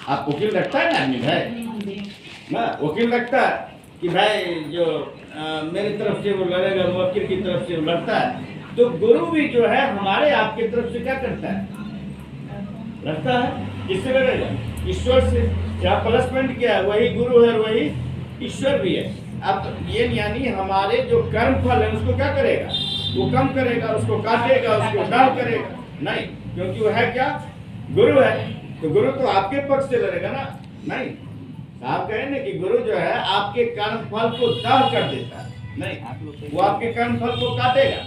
आप वकील रखता है ना आदमी भाई ना, वकील रखता है कि भाई जो मेरी तरफ से वो लड़ेगा, वकील की तरफ से वो लड़ता है। तो गुरु भी जो है हमारे आपकी तरफ से क्या करता है, लड़ता है। किससे लड़ेगा? ईश्वर से। यहाँ प्लस पॉइंट क्या है, वही गुरु है और वही ईश्वर भी है। अब ये यानी हमारे जो कर्म फल है उसको क्या करेगा, वो कम करेगा, उसको काटेगा, उसको डाल करेगा नहीं, क्योंकि वो है क्या, गुरु है। तो गुरु तो आपके पक्ष से लड़ेगा ना, नहीं। आप कहें ना कि गुरु जो है आपके कर्म फल को दाह कर देता है, नहीं, वो आपके कर्म फल को काटेगा,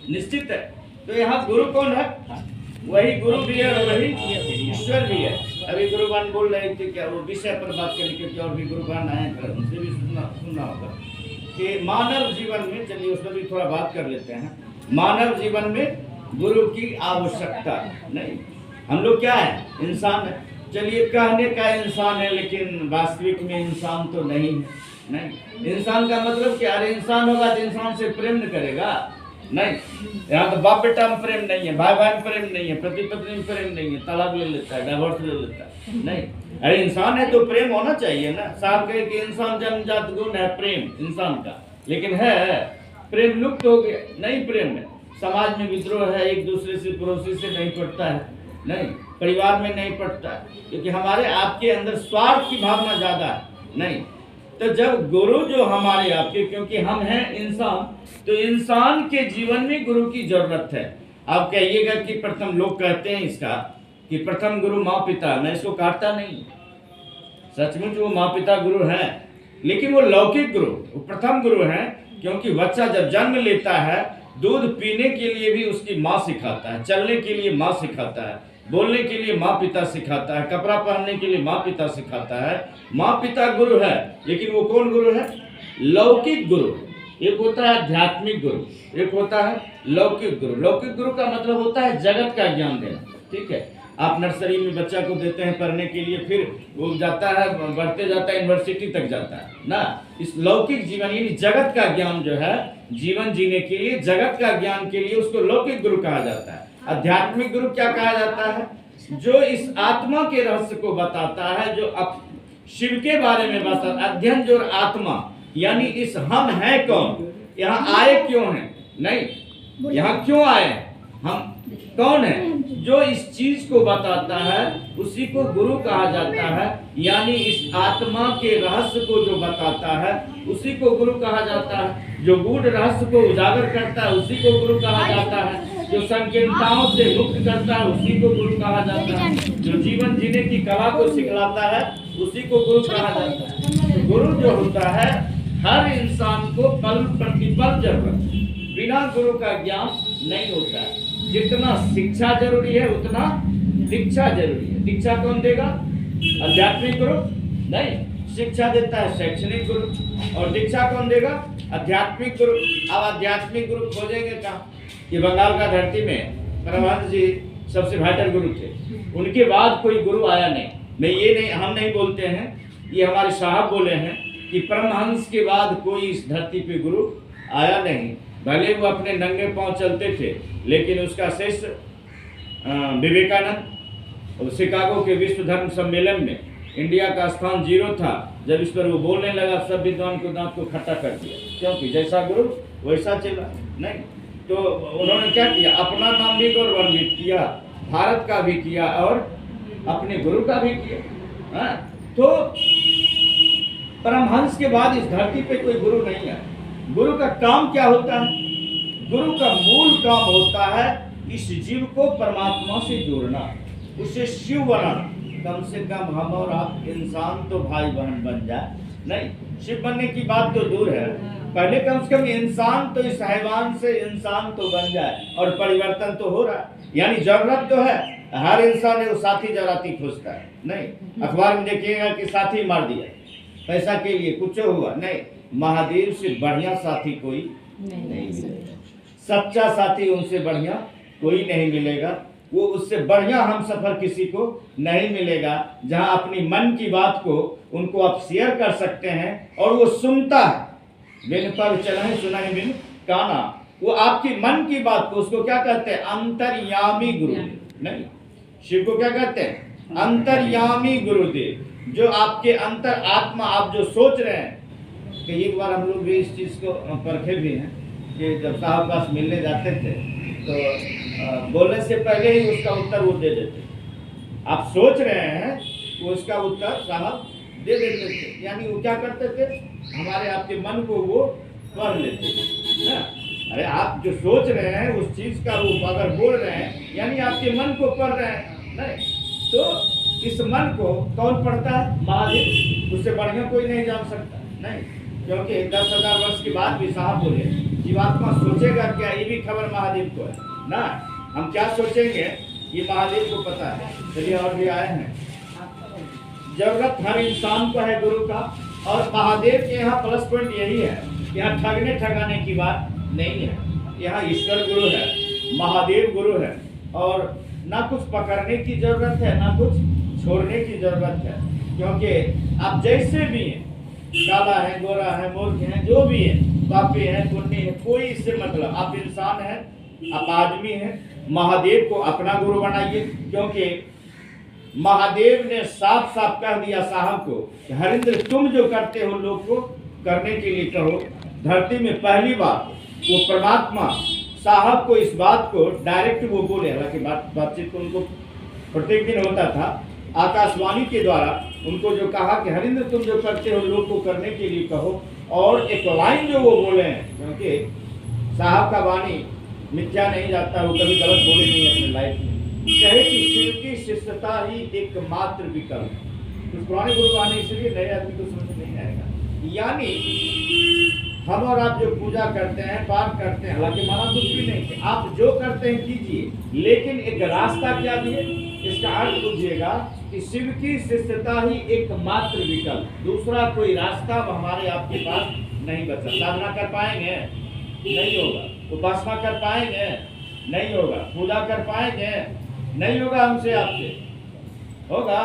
निश्चित है। तो यहाँ गुरु कौन है, वही गुरु भी है और वही ईश्वर भी है। अभी गुरुवान बोल रहे थे क्या, वो विषय पर बात करने, क्योंकि और भी गुरुवान आए हैं, उनसे भी सुनना होगा कि मानव जीवन में, चलिए उस पर भी थोड़ा बात कर लेते हैं। मानव जीवन में गुरु की आवश्यकता नहीं। हम लोग क्या है, इंसान है। चलिए कहने का इंसान है, लेकिन वास्तविक में इंसान तो नहीं है। नहीं, इंसान का मतलब क्या, अरे इंसान होगा तो इंसान से प्रेम न करेगा, नहीं। यहाँ तो बाप बेटा में प्रेम नहीं है, भाई भाई में प्रेम नहीं है, पति पत्नी में प्रेम नहीं है, तलाक ले लेता है, डाइवोर्स ले लेता है, नहीं। अरे इंसान है तो प्रेम होना चाहिए ना। साहब कहे कि इंसान जन्मजात गुण है प्रेम इंसान का, लेकिन है प्रेम लुप्त हो गया, नहीं प्रेम है। समाज में विद्रोह है, एक दूसरे से पड़ोसी से नहीं पड़ता है, नहीं, परिवार में नहीं पड़ता है, क्योंकि हमारे आपके अंदर स्वार्थ की भावना ज्यादा है, नहीं। तो जब गुरु जो हमारे आपके, क्योंकि हम हैं इंसान, तो इंसान के जीवन में गुरु की जरूरत है। आप कहिएगा कि प्रथम, लोग कहते हैं इसका कि प्रथम गुरु माँ पिता, मैं इसको काटता नहीं, सचमुच वो माँ पिता गुरु हैं, लेकिन वो लौकिक गुरु, वो प्रथम गुरु हैं। क्योंकि बच्चा जब जन्म लेता है, दूध पीने के लिए भी उसकी माँ सिखाता है, चलने के लिए माँ सिखाता है, बोलने के लिए माँ पिता सिखाता है, कपड़ा पहनने के लिए माँ पिता सिखाता है। माँ पिता गुरु है, लेकिन वो कौन गुरु है, लौकिक गुरु। एक होता है आध्यात्मिक गुरु, एक होता है लौकिक गुरु। लौकिक गुरु का मतलब होता है जगत का ज्ञान देना, ठीक है। आप नर्सरी में बच्चा को देते हैं पढ़ने के लिए, फिर वो जाता है, बढ़ते जाता है, यूनिवर्सिटी तक जाता है ना। इस लौकिक जीवन यानी जगत का ज्ञान जो है, जीवन जीने के लिए जगत का ज्ञान के लिए उसको लौकिक गुरु कहा जाता है। आध्यात्मिक गुरु क्या कहा जाता है, जो इस आत्मा के रहस्य को बताता है, जो शिव के बारे में बताता। अध्ययन जो आत्मा यानी इस हम है कौन, यहाँ आए क्यों हैं, नहीं, यहाँ क्यों आए, हम कौन है, जो इस चीज को बताता है उसी को गुरु कहा जाता है। यानी इस आत्मा के रहस्य को जो बताता है उसी को गुरु कहा जाता है। जो गूढ़ रहस्य को उजागर करता है उसी को गुरु कहा जाता है। जो संकीर्णताओं से मुक्त करता है उसी को गुरु कहा जाता है। जो जीवन जीने की कला को सिखलाता है उसी को गुरु कहा जाता है। तो गुरु जो होता है हर इंसान को पल प्रतिपल जरूरत है, बिना गुरु का ज्ञान नहीं होता है। जितना शिक्षा जरूरी है उतना दीक्षा जरूरी है। दीक्षा कौन देगा, आध्यात्मिक गुरु नहीं, शिक्षा देता है शैक्षणिक गुरु। और दीक्षा कौन देगा, आध्यात्मिक गुरु। अब आध्यात्मिक गुरु खोजेंगे कहाँ, ये बंगाल का धरती में परमहंस जी सबसे वाइटल गुरु थे, उनके बाद कोई गुरु आया नहीं। मैं ये नहीं, हम नहीं बोलते हैं, ये हमारे साहब बोले हैं कि परमहंस के बाद कोई इस धरती पे गुरु आया नहीं। भले वो अपने नंगे पांव चलते थे, लेकिन उसका शिष्य विवेकानंद शिकागो के विश्व धर्म सम्मेलन में इंडिया का स्थान 0 था। जब इस पर वो बोलने लगा, सब विद्वान को दांत को खट्टा कर दिया, क्योंकि जैसा गुरु वैसा चला नहीं। तो उन्होंने क्या किया, अपना नाम भी गौरवान्वित किया, भारत का भी किया और अपने गुरु का भी किया। तो परमहंस के बाद इस धरती पे कोई गुरु नहीं है। गुरु का काम क्या होता है, गुरु का मूल काम होता है इस जीव को परमात्मा से जोड़ना, उसे शिव बनाना। कम से कम हम और आप इंसान तो भाई बहन बन जाए, नहीं शिव बनने की बात तो दूर है, पहले कम से कम इंसान तो इस हैवान से इंसान तो बन जाए। और परिवर्तन तो हो रहा है, यानी जरूरत तो है। हर इंसान है वो साथी जराती खोजता है, नहीं अखबार में देखिएगा कि साथी मार दिया पैसा के लिए, कुछ हुआ नहीं। महादेव से बढ़िया साथी कोई नहीं मिलेगा, सच्चा साथी उनसे बढ़िया कोई नहीं मिलेगा। वो उससे बढ़िया हम सफर किसी को नहीं मिलेगा, जहां अपनी मन की बात को उनको आप शेयर कर सकते हैं और वो सुनता है। बिन पर चलाए सुनाए बिन काना, वो आपकी मन की बात को, उसको क्या कहते हैं, अंतर्यामी गुरु। नहीं, शिव को क्या कहते हैं, अंतर्यामी गुरुदेव, जो आपके अंतर आत्मा आप जो सोच रहे हैं। कि एक बार हम लोग भी इस चीज़ को परखे भी हैं कि जब साहब पास मिलने जाते थे तो बोलने से पहले ही उसका उत्तर वो दे देते। आप सोच रहे हैं वो उसका उत्तर साहब दे देते थे। यानी वो क्या करते थे, हमारे आपके मन को वो पढ़ लेते थे ना। अरे आप जो सोच रहे हैं उस चीज़ का वो अगर बोल रहे हैं यानी आपके मन को पढ़ रहे हैं। नहीं तो इस मन को कौन पढ़ता है? महादेव। उससे बढ़िया कोई नहीं जान सकता। नहीं, क्योंकि 10,000 वर्ष के बाद भी साहब बोले जीवात्मा सोचेगा क्या, ये भी खबर महादेव को है ना। हम क्या सोचेंगे ये महादेव को पता है। चलिए और भी आए हैं। जरूरत हर इंसान को है गुरु का, और महादेव के यहाँ प्लस पॉइंट यही है कि यहाँ ठगने ठगाने की बात नहीं है। यहाँ ईश्वर गुरु है, महादेव गुरु है, और ना कुछ पकड़ने की जरूरत है ना कुछ छोड़ने की जरूरत है। क्योंकि आप जैसे भी हैं, काला है, गोरा है, मूर्ख है, जो भी है, पापी है, पुण्य है, कोई इससे मतलब, आप इंसान हैं, आप आदमी हैं। महादेव को अपना गुरु बनाइए। क्योंकि महादेव ने साफ साफ कह दिया साहब को कि हरिंद्र तुम जो करते हो लोग को करने के लिए कहो। धरती में पहली बार वो परमात्मा साहब को इस बात को डायरेक्ट वो बोले। हालांकि बातचीत को उनको प्रत्येक दिन होता था, आकाशवाणी के द्वारा उनको जो कहा कि हरिंद्र तुम जो करते हो लोग को करने के लिए कहो। और एक लाइन जो वो बोले हैं, क्योंकि साहब का वाणी मिथ्या नहीं जाता, वो कभी गलत बोले नहीं अपने लाइफ में। कहे कि शिव की शिष्यता ही एकमात्र विकल्प। तो पुराने गुरु का आने इसलिए नए आदमी को समझ नहीं आएगा। यानी हम और आप जो पूजा करते हैं, पाठ करते हैं, हालांकि माना कुछ भी नहीं है, आप जो करते हैं कीजिए, लेकिन एक रास्ता क्या दिए, इसका अर्थ बुझिएगा कि शिव की शिष्यता ही एकमात्र विकल्प, दूसरा कोई रास्ता हमारे आपके पास नहीं बचा। साधना कर पाएंगे? नहीं होगा। उपासना कर पाएंगे? नहीं होगा। पूजा कर पाएंगे? नहीं होगा। हमसे आपसे होगा।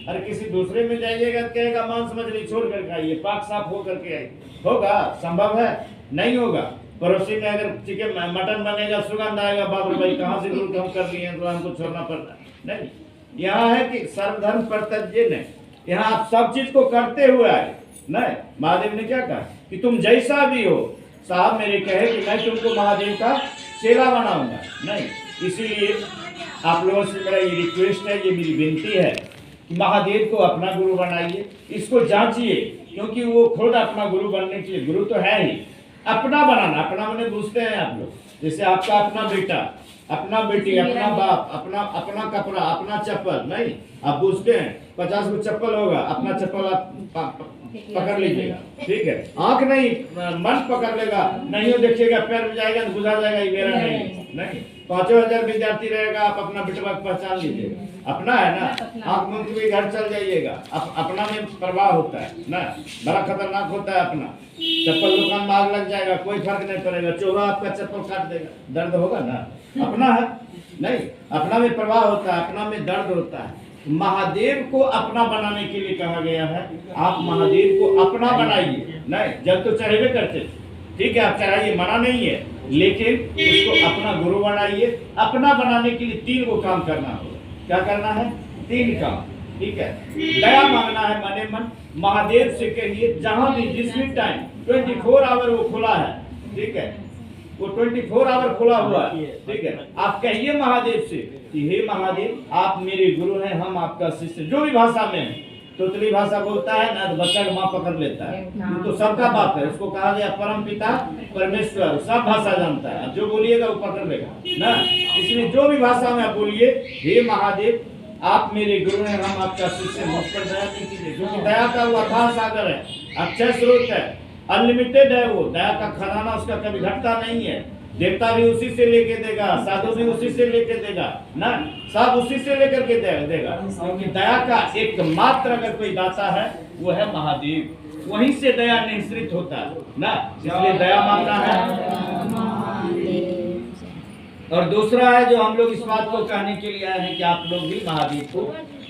अरे किसी दूसरे में जाइएगा तो कहेगा मांस मछली छोड़ कर खाइए, पाक साफ हो करके आइए, होगा? संभव है? नहीं होगा। पड़ोसी में अगर चिकन मटन बनेगा, सुगंध आएगा, बाप रे भाई कहाँ से दूर हम कर लिए तो हमको छोड़ना पड़ता नहीं। यहाँ है कि सर्वधर्म परित्यज्य ने, यहाँ आप सब चीज को करते हुए आए। नहीं, महादेव ने क्या कहा कि तुम जैसा भी हो, साहब मेरे कहे कि मैं तुमको महादेव का चेला बनाऊंगा। नहीं, इसीलिए आप लोगों से मेरा ये रिक्वेस्ट है, ये मेरी विनती है कि महादेव को अपना गुरु बनाइए, इसको जांचिए। क्योंकि वो खुद अपना गुरु बनने के लिए, गुरु तो है ही, अपना बनाना। अपना मैंने पूछते हैं आप लोग, जैसे आपका अपना बेटा, अपना बेटी, अपना बाप, अपना कपड़ा, अपना चप्पल। नहीं, आप पूछते हैं 50 को चप्पल होगा, अपना चप्पल आप पकड़ लीजिएगा, ठीक है। आंख नहीं, मन पकड़ लेगा, नहीं हो देखिएगा, पैर में जाएगा तो बुझा जाएगा ये मेरा नहीं। 5,000 विद्यार्थी रहेगा, आप अपना बेटवा पहचान लीजिएगा, अपना है ना। आंख मूंद के घर चल जाइएगा, अपना में प्रवाह होता है ना, बड़ा खतरनाक होता है अपना। चप्पल दुकान में आग लग जाएगा, कोई फर्क नहीं पड़ेगा, चोरा आपका चप्पल काट देगा, दर्द होगा ना। अपना है नहीं, अपना में प्रवाह होता है, अपना में दर्द होता है। महादेव को अपना बनाने के लिए कहा गया है, आप महादेव को अपना बनाइए। नहीं, जब तो चढ़ेबे करते, ठीक है, आप चढ़ाइए, मना नहीं है, लेकिन उसको अपना गुरु बनाइए। अपना बनाने के लिए 3 को काम करना होगा। क्या करना है? 3 काम, ठीक है। दया मांगना है मने मन, महादेव से कहिए जहां भी जिस भी टाइम 24 आवर वो खुला है, ठीक है, वो 24 आवर खुला हुआ है, ठीक है। आप कहिए महादेव से कि हे महादेव आप मेरे गुरु हैं, हम आपका शिष्य। जो भी भाषा में है, तोतली भाषा बोलता है ना तो बच्चा का माँ पकड़ लेता है, तो सबका बाप है, उसको कहा गया परम पिता परमेश्वर, सब भाषा जानता है, जो बोलिएगा वो पकड़ लेगा ना। इसलिए जो भी भाषा में आप बोलिए, हे महादेव आप मेरे गुरु हैं, हम आपका शिष्य, मुझ पर दया कीजिए। क्योंकि दया का वो अथाह सागर है, अक्षय स्रोत है, अनलिमिटेड है वो, दया का खजाना उसका कभी घटता नहीं है। देवता भी उसी से लेके देगा, साधु भी उसी से लेके देगा ना, सब उसी से लेकर के देगा। क्योंकि दया का एकमात्र अगर कोई दाता है वो है महादेव, वहीं से दया निश्रित होता है ना, इसलिए दया मांगना है। और दूसरा है जो हम लोग इस बात को कहने के लिए आए हैं कि आप लोग भी महादेव को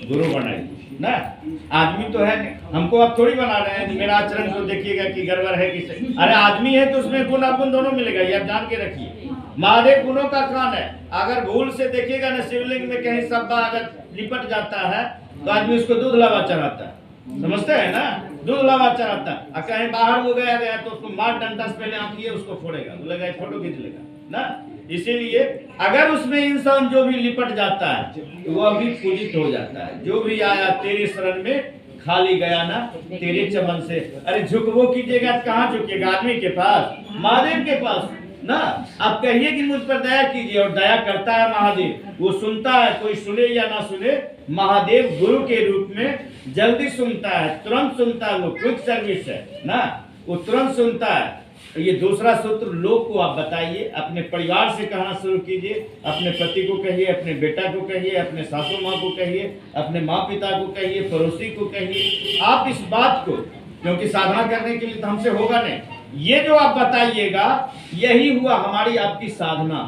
गुरु बनाइए ना। आदमी तो है, हमको आप थोड़ी बना रहे हैं, मेरा आचरण को देखिएगा कि गड़बड़ है कि सही। अरे आदमी है तो उसमें गुण अवगुण दोनों मिलेगा, ये आप जान के रखिए। महादेव गुणों का खान है। अगर भूल से देखिएगा ना शिवलिंग में कहीं शब्द अगर लिपट जाता है तो आदमी उसको दूध लावा चढ़ाता है, समझते हैं ना, दूध लावा चढ़ाता है। और कहीं बाहर वो गया तो उसको मार डंडा से पहले आंखिए उसको फोड़ेगा, बोलेगा फोटो खींच लेगा ना। इसीलिए अगर उसमें इंसान जो भी लिपट जाता है वो अभी पूजित हो जाता है। जो भी आया तेरे शरण में खाली गया ना तेरे चमन से। अरे झुकवो कीजिएगा कहाँ झुकेगा, आदमी के पास, महादेव के पास ना। आप कहिए कि मुझ पर दया कीजिए, और दया करता है महादेव, वो सुनता है, कोई सुने या ना सुने, महादेव गुरु के रूप में जल्दी सुनता है, तुरंत सुनता है। वो क्विक सर्विस है ना, वो तुरंत सुनता है। ये दूसरा सूत्र लोग को आप बताइए, अपने परिवार से कहना शुरू कीजिए, अपने पति को कहिए, अपने बेटा को कहिए, अपने सासू माँ को कहिए, अपने माँ पिता को कहिए, पड़ोसी को कहिए। आप इस बात को, क्योंकि साधना करने के लिए तो हमसे होगा नहीं, ये जो आप बताइएगा यही हुआ हमारी आपकी साधना।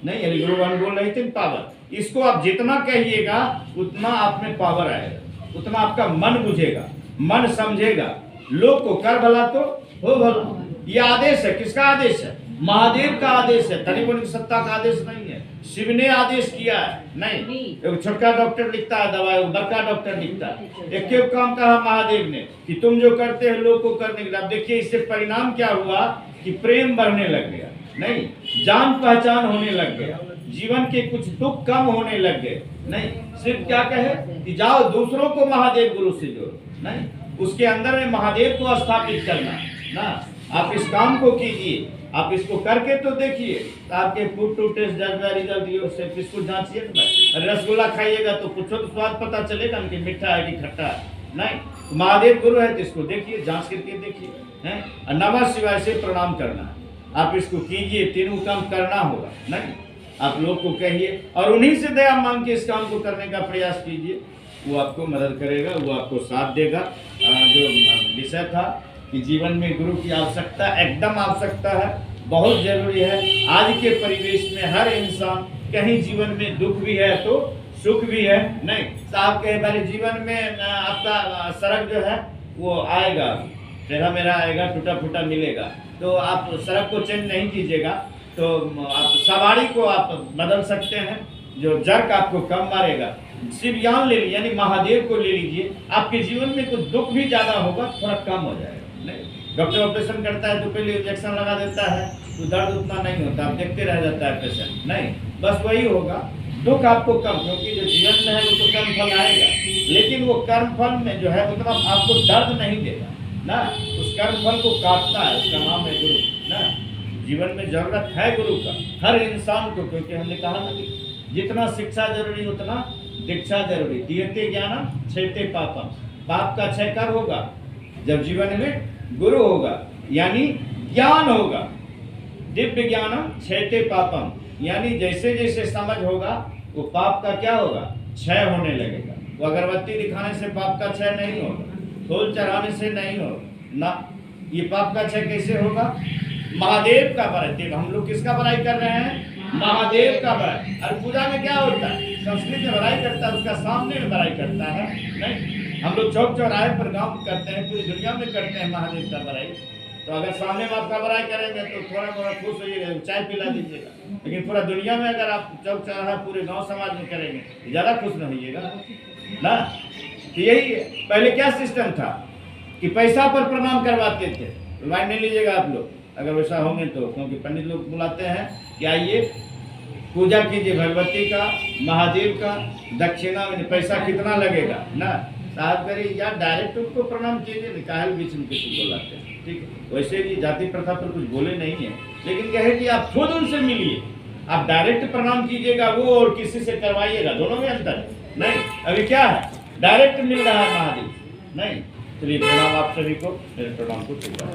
नहीं यदि गुरु भगवान बोल रहे थे पावर, इसको आप जितना कहिएगा उतना आप में पावर आएगा, उतना आपका मन बुझेगा, मन समझेगा। लोग को कर भला तो हो भला। ये आदेश है, किसका आदेश है? महादेव का आदेश है, तनिक की सत्ता का आदेश नहीं है। शिव ने आदेश किया है, नहीं एक छोटका डॉक्टर लिखता है दवा, एक बड़का डॉक्टर लिखता है। एक काम कहा महादेव ने कि तुम जो करते हो लोग को करने के लिए। अब देखिए इससे परिणाम क्या हुआ कि प्रेम बढ़ने लग गया, नहीं जान पहचान होने लग गया, जीवन के कुछ दुख कम होने लग गए। नहीं सिर्फ क्या कहे कि जाओ दूसरों को महादेव गुरु से जोड़ो, नहीं उसके अंदर में महादेव को स्थापित करना ना। आप इस काम को कीजिए, आप इसको करके तो देखिए, तो आपके फूड टू टेस्ट रिजल्ट इसको जांचिए। रसगुल्ला खाइएगा तो कुछ तो स्वाद पता चलेगा कि मीठा है कि खट्टा है। नहीं महादेव गुरु है तो इसको देखिए, जांच करके देखिए हैं। नमः शिवाय से प्रणाम करना है, आप इसको कीजिए, तीनों काम करना होगा। नहीं आप लोग को कहिए और उन्हीं से दया मांग के इस काम को करने का प्रयास कीजिए, वो आपको मदद करेगा, वो आपको साथ देगा। जो विषय था कि जीवन में गुरु की आवश्यकता एकदम आवश्यकता है, बहुत जरूरी है। आज के परिवेश में हर इंसान कहीं जीवन में दुख भी है तो सुख भी है। नहीं साहब कहे पहले जीवन में आपका सड़क जो है वो आएगा, टेढ़ा मेढ़ा आएगा, टूटा फूटा मिलेगा, तो आप सड़क को चेंज नहीं कीजिएगा तो आप सवारी को आप बदल सकते हैं, जो जर्क आपको कम मारेगा। शिव ज्ञान ले लीजिए, यानी महादेव को ले लीजिए, आपके जीवन में कुछ दुख भी ज़्यादा होगा थोड़ा कम हो जाएगा। नहीं डॉक्टर ऑपरेशन करता है तो पहले इंजेक्शन लगा देता है तो दर्द उतना नहीं होता, आप देखते रह जाता है पेशेंट। नहीं बस वही होगा, दुख आपको कम, क्योंकि जो जीवन में है वो तो कर्म फल आएगा, लेकिन वो कर्म फल में जो है उतना आपको दर्द नहीं देगा ना, उस कर्म फल को काटता है, उसका नाम है गुरु ना। जीवन में जरूरत है गुरु का हर इंसान को, क्योंकि हमने कहा ना कि जितना शिक्षा जरूरी उतना दीक्षा जरूरी। दीयते ज्ञानम क्षयते पापम, पाप का क्षय कब होगा? जब जीवन में गुरु होगा, यानी ज्ञान होगा। दिव्य ज्ञानम क्षयते पापम, यानी जैसे जैसे समझ होगा वो पाप का क्या होगा? क्षय होने लगेगा। वो अगरबत्ती दिखाने से पाप का क्षय नहीं होगा, फूल चढ़ाने से नहीं होगा ना। ये पाप का क्षय कैसे होगा? महादेव का बड़ाई। हम लोग किसका बड़ाई कर रहे हैं? महादेव का बड़ाई। और पूजा में क्या होता है? संस्कृत में बड़ाई करता है, उसका सामने में बड़ाई करता है। नहीं हम लोग चौक चौराहे पर गाँव करते हैं, पूरी दुनिया में करते हैं महादेव का बड़ाई। तो अगर सामने में आपका बड़ाई करेंगे तो थोड़ा थोड़ा खुश होइएगा, चाय पिला दीजिएगा। लेकिन पूरा दुनिया में अगर आप चौक चौराहा पूरे गांव समाज में करेंगे ज़्यादा खुश न होइएगा ना। तो यही पहले क्या सिस्टम था कि पैसा पर प्रणाम करवाते थे। लाइन नहीं लीजिएगा आप लोग अगर वैसा होंगे तो, क्योंकि पंडित लोग बुलाते हैं कि आइए पूजा कीजिए भगवती का, महादेव का, दक्षिणा में पैसा कितना लगेगा ना। साहब करिए या डायरेक्ट उनको प्रणाम कीजिए, काहे बीच में किसी को लाते हैं। ठीक है, वैसे भी जाति प्रथा पर कुछ बोले नहीं है, लेकिन क्या है कि आप खुद उनसे मिलिए, आप डायरेक्ट प्रणाम कीजिएगा वो और किसी से करवाइएगा, दोनों में अंतर है। नहीं अभी क्या है, डायरेक्ट मिल रहा है महादेव। नहीं चलिए प्रणाम आप सभी को, मेरे प्रणाम को स्वीकार।